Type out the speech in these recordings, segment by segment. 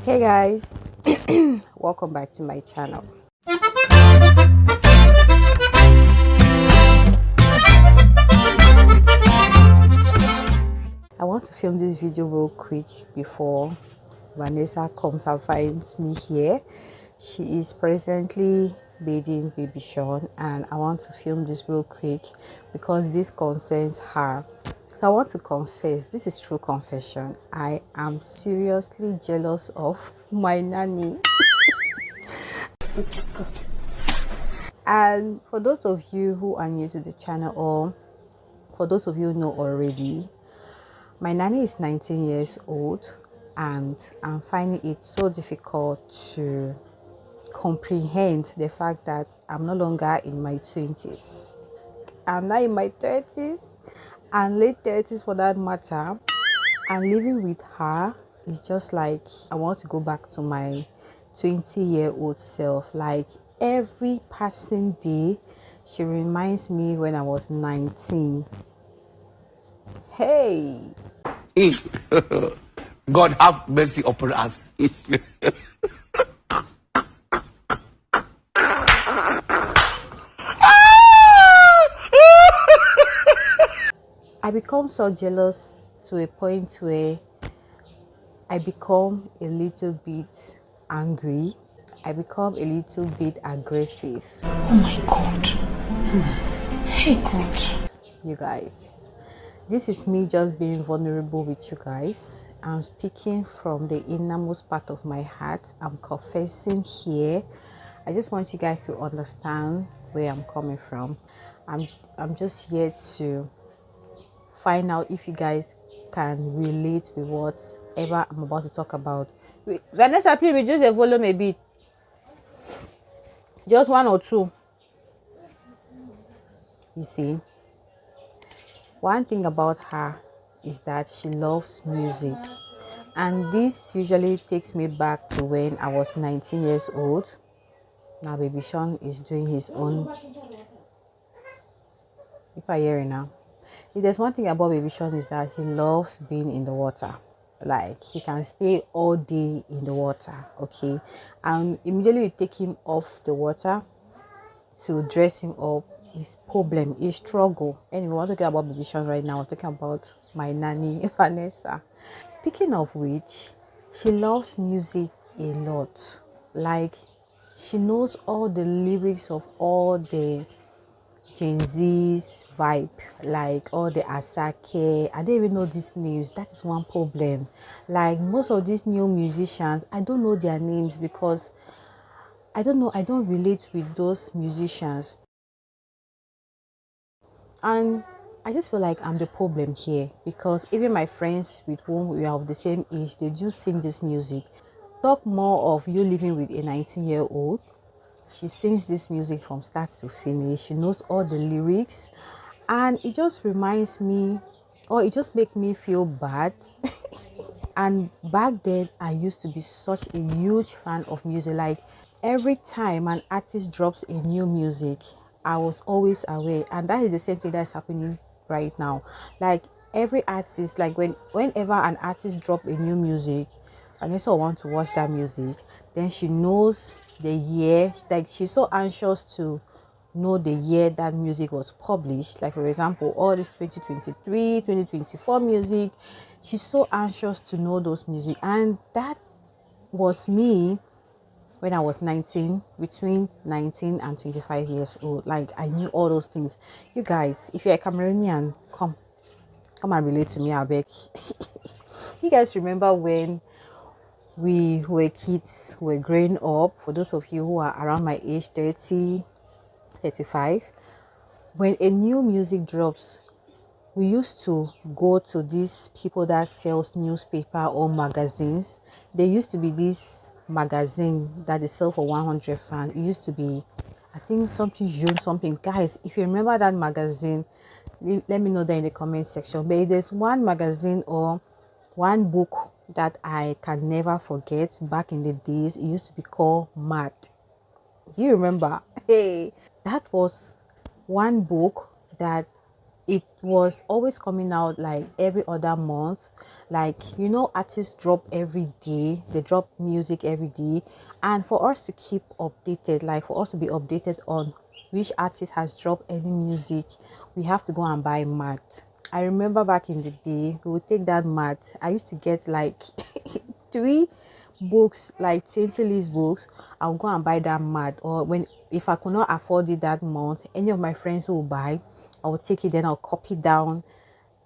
Hey guys, welcome back to my channel. I want to film this video real quick before Vanessa comes and finds me here. She is presently bathing baby Sean, and I want to film this real quick because this concerns her. So I want to confess, this is true confession. I am seriously jealous of my nanny. And for those of you who are new to the channel, or for those of you who know already, my nanny is 19 years old, and I'm finding it so difficult to comprehend the fact that I'm no longer in my 20s. I'm now in my 30s and late 30s for that matter. And living with her is just like I want to go back to my 20-year-old self. Like every passing day, she reminds me when I was 19. Hey! God have mercy upon us. I become so jealous to a point where I become a little bit angry. I become a little bit aggressive. Oh my God. Hey God. You guys, this is me just being vulnerable with you guys. I'm speaking from the innermost part of my heart. I'm confessing here. I just want you guys to understand where I'm coming from. I'm just here to find out if you guys can relate with whatever I'm about to talk about. Wait, Vanessa, please reduce the volume a bit. Just one or two. You see, one thing about her is that she loves music, and this usually takes me back to when I was 19 years old. Now baby Sean is doing his own. If I hear it now, if there's one thing about baby Sean is that he loves being in the water. Like he can stay all day in the water, okay, and immediately you take him off the water to dress him up, his problem, his struggle. Anyway, we're not talking about baby Sean right now. We're talking about my nanny Vanessa. Speaking of which, she loves music a lot. Like she knows all the lyrics of all the Gen Z's vibe, like all the Asake. I don't even know these names. That is one problem. Like most of these new musicians, I don't know their names because I don't know, I don't relate with those musicians. And I just feel like I'm the problem here because even my friends with whom we are of the same age, they do sing this music. Talk more of you living with a 19-year-old. She sings this music from start to finish. She knows all the lyrics, and it just reminds me, or it just makes me feel bad. And back then, I used to be such a huge fan of music. Like every time an artist drops a new music, I was always aware, and that is the same thing that's happening right now. Like every artist, like whenever an artist drop a new music, and I also want to watch that music, then she knows the year. Like she's so anxious to know the year that music was published. Like for example, all this 2023 2024 music, she's so anxious to know those music. And that was me when I was 19, between 19 and 25 years old. Like I knew all those things. You guys, if you're a Cameroonian, come and relate to me, I beg. You guys remember when we were kids, we were growing up? For those of you who are around my age, 30, 35, when a new music drops, we used to go to these people that sells newspaper or magazines. There used to be this magazine that they sell for 100 francs. It used to be, I think, something June something. Guys, if you remember that magazine, let me know that in the comment section. But if there's one magazine or one book that I can never forget back in the days, it used to be called Mad. Do you remember? Hey, that was one book that it was always coming out like every other month. Like, you know, artists drop every day, they drop music every day, and for us to keep updated, like for us to be updated on which artist has dropped any music, we have to go and buy mat. I remember back in the day, we would take that mat. I used to get like three books, like 20 list books. I'll go and buy that mat, or when if I could not afford it that month, any of my friends will buy, I will take it, then I'll copy down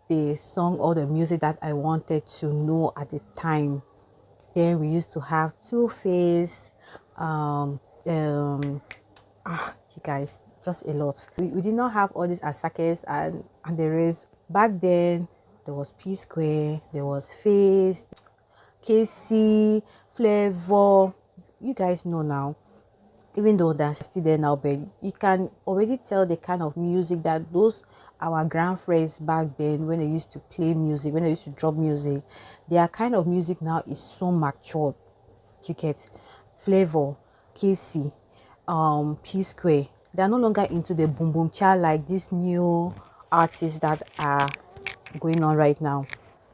the song or the music that I wanted to know at the time. Then we used to have Two Face, um, um, you guys, just a lot. We did not have all these Asakes and there is back then. There was P Square, there was Face, KC, Flavor. You guys know now, even though they're still there now, but you can already tell the kind of music that those our grandfriends back then, when they used to play music, when they used to drop music, their kind of music now is so mature. You get Flavor, KC, P Square. They are no longer into the boom boom cha like these new artists that are going on right now.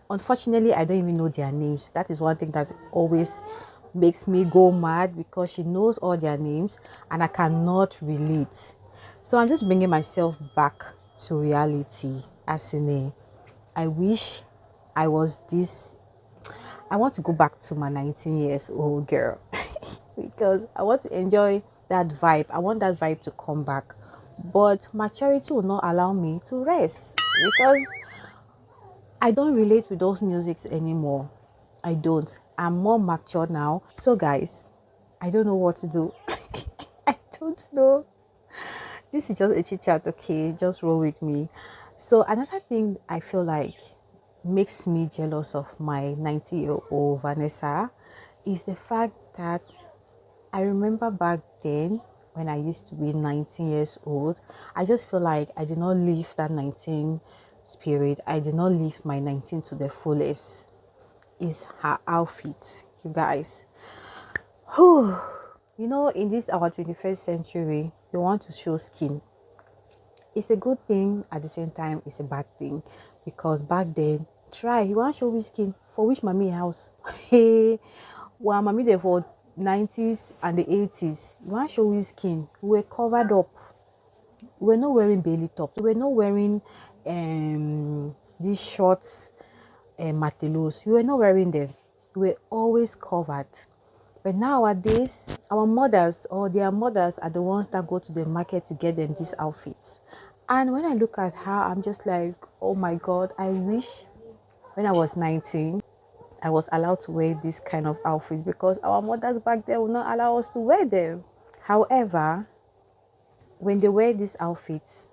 Unfortunately, I don't even know their names. That is one thing that always makes me go mad, because she knows all their names and I cannot relate. So I'm just bringing myself back to reality. As in I wish I was this. I want to go back to my 19 years old girl because I want to enjoy that vibe. I want that vibe to come back. But maturity will not allow me to rest, because I don't relate with those musics anymore. I don't. I'm more mature now. So guys, I don't know what to do. I don't know. This is just a chit chat, okay? Just roll with me. So another thing I feel like makes me jealous of my 90-year-old Vanessa is the fact that I remember back then when I used to be 19 years old, I just feel like I did not live that 19 spirit. I did not live my 19 to the fullest. Is her outfit, you guys. Whew. You know, in this our 21st century, you want to show skin. It's a good thing, at the same time it's a bad thing, because back then, try you want to show which skin for which mommy house. Hey, well, mommy there for 90s and the 80s, you want to show which skin, we were covered up. We were not wearing belly tops, we were not wearing these shorts and matelos. We were not wearing them, we were always covered. But nowadays, our mothers or their mothers are the ones that go to the market to get them these outfits. And when I look at her, I'm just like, oh my God, I wish when I was 19, I was allowed to wear this kind of outfits, because our mothers back then would not allow us to wear them. However, when they wear these outfits,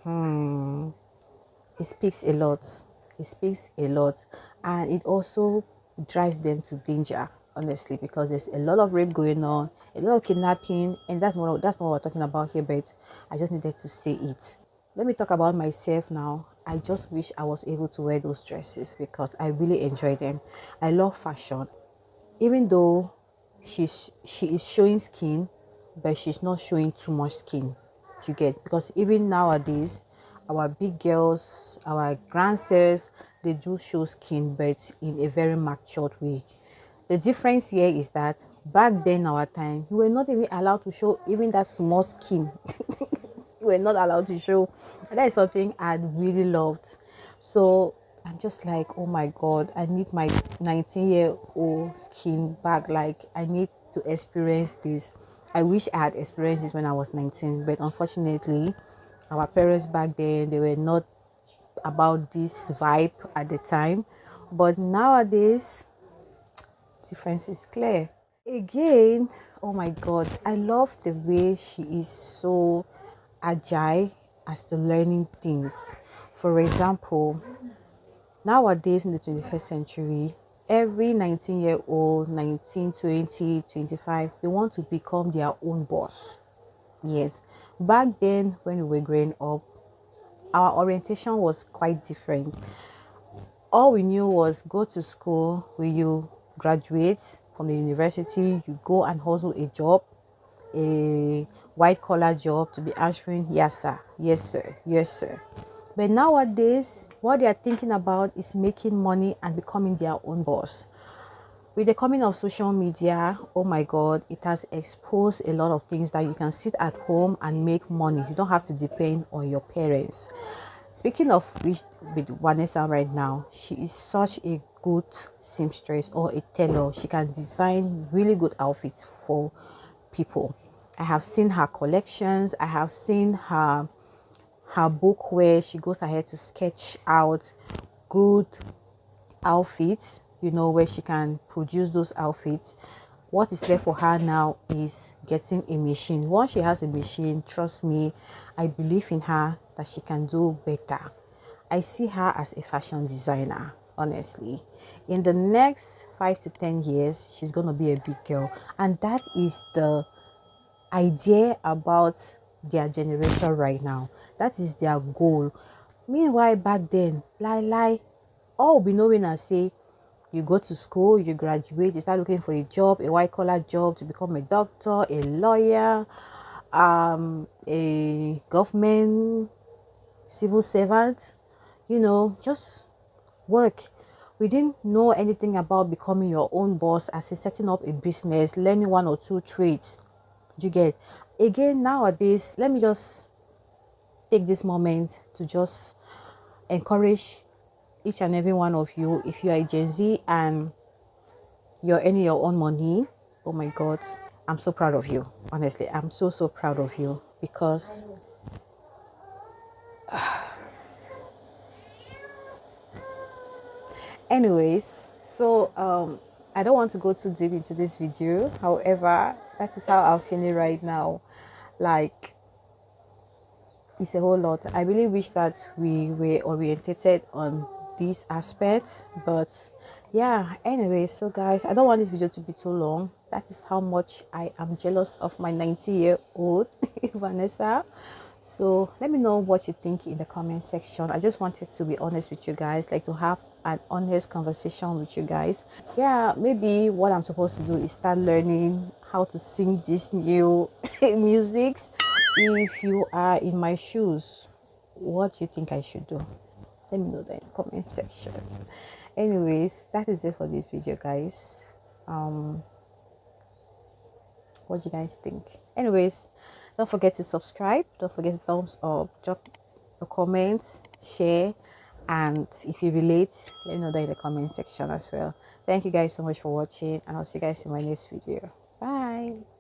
it speaks a lot. It speaks a lot, and it also drives them to danger, honestly, because there's a lot of rape going on, a lot of kidnapping, and that's not what we're talking about here, but I just needed to say it. Let me talk about myself now. I just wish I was able to wear those dresses because I really enjoy them. I love fashion, even though she is showing skin, but she's not showing too much skin. You get, because even nowadays our big girls, our grandsires, they do show skin, but in a very matured way. The difference here is that back then, our time, we were not even allowed to show even that small skin. We were not allowed to show, and that is something I really loved. So I'm just like, oh my God, I need my 19-year-old skin back. Like, I need to experience this. I wish I had experienced this when I was 19, but unfortunately, our parents back then, they were not about this vibe at the time. But nowadays, difference is clear. Again, oh my God, I love the way she is so agile as to learning things. For example, nowadays in the 21st century, every 19-year-old, 19, 20, 25, they want to become their own boss. Yes. Back then, when we were growing up, our orientation was quite different. All we knew was go to school. When you graduate from the university, you go and hustle a job, a white collar job, to be answering yes sir, yes sir, yes sir. But nowadays, what they are thinking about is making money and becoming their own boss. With the coming of social media, oh my God, it has exposed a lot of things that you can sit at home and make money. You don't have to depend on your parents. Speaking of which, with Vanessa right now, she is such a good seamstress or a tailor. She can design really good outfits for people. I have seen her collections. I have seen her book where she goes ahead to sketch out good outfits, you know, where she can produce those outfits. What is left for her now is getting a machine. Once she has a machine, trust me, I believe in her that she can do better. I see her as a fashion designer, honestly. In the next 5 to 10 years, she's going to be a big girl. And that is the idea about their generation right now. That is their goal. Meanwhile, back then, all we knowing and say, you go to school, you graduate, you start looking for a job, a white collar job, to become a doctor, a lawyer, a government civil servant, you know, just work. We didn't know anything about becoming your own boss, as in setting up a business, learning one or two trades. You get? Again, nowadays, let me just take this moment to just encourage each and every one of you. If you are a Gen Z and you're earning your own money, oh my God, I'm so proud of you. Honestly, I'm so proud of you, because anyways, so I don't want to go too deep into this video. However, that is how I'm feeling right now. Like, it's a whole lot. I really wish that we were orientated on these aspects, but yeah, anyway, so guys, I don't want this video to be too long. That is how much I am jealous of my 90-year-old Vanessa. So let me know what you think in the comment section. I just wanted to be honest with you guys, like to have an honest conversation with you guys. Yeah, maybe what I'm supposed to do is start learning how to sing these new musics. If you are in my shoes, what do you think I should do? Let me know that in the comment section. Anyways, that is it for this video, guys. What do you guys think? Anyways, don't forget to subscribe, don't forget to thumbs up, drop a comment, share, and if you relate, let me know that in the comment section as well. Thank you guys so much for watching, and I'll see you guys in my next video. Bye.